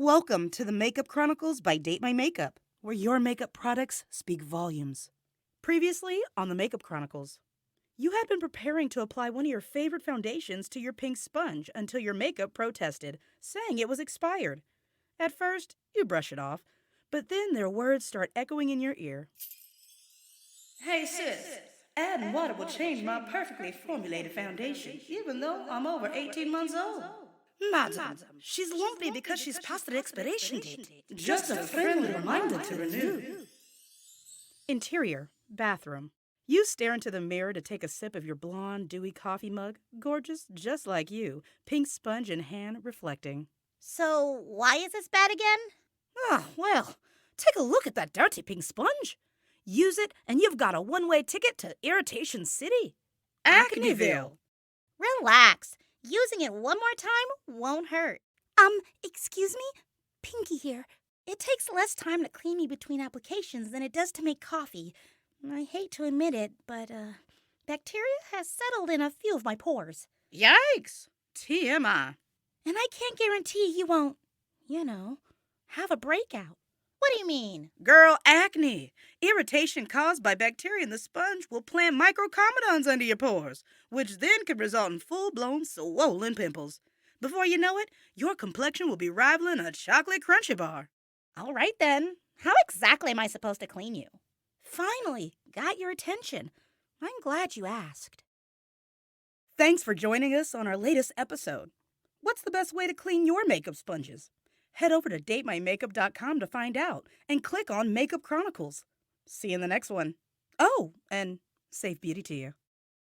Welcome to the Makeup Chronicles by Date My Makeup, where your makeup products speak volumes. Previously on the Makeup Chronicles, you had been preparing to apply one of your favorite foundations to your pink sponge until your makeup protested, saying it was expired. At first, you brush it off, but then their words start echoing in your ear. Hey sis, adding water will change my perfectly formulated foundation, even though I'm over 18 months old. Madam, she's lumpy because she's past the expiration date. Just a friendly reminder to renew. Interior, bathroom. You stare into the mirror to take a sip of your blonde, dewy coffee mug, gorgeous, just like you, pink sponge in hand, reflecting. So, why is this bad again? Well, take a look at that dirty pink sponge. Use it and you've got a one-way ticket to Irritation City. Acneville. Relax. Using it one more time won't hurt. Excuse me? Pinky here. It takes less time to clean me between applications than it does to make coffee. I hate to admit it, but, bacteria has settled in a few of my pores. Yikes! TMI. And I can't guarantee you won't, have a breakout. What do you mean? Girl, acne. Irritation caused by bacteria in the sponge will plant microcomedons under your pores, which then could result in full-blown swollen pimples. Before you know it, your complexion will be rivaling a chocolate crunchy bar. All right, then. How exactly am I supposed to clean you? Finally, got your attention. I'm glad you asked. Thanks for joining us on our latest episode. What's the best way to clean your makeup sponges? Head over to datemymakeup.com to find out and click on Makeup Chronicles. See you in the next one. Oh, and safe beauty to you.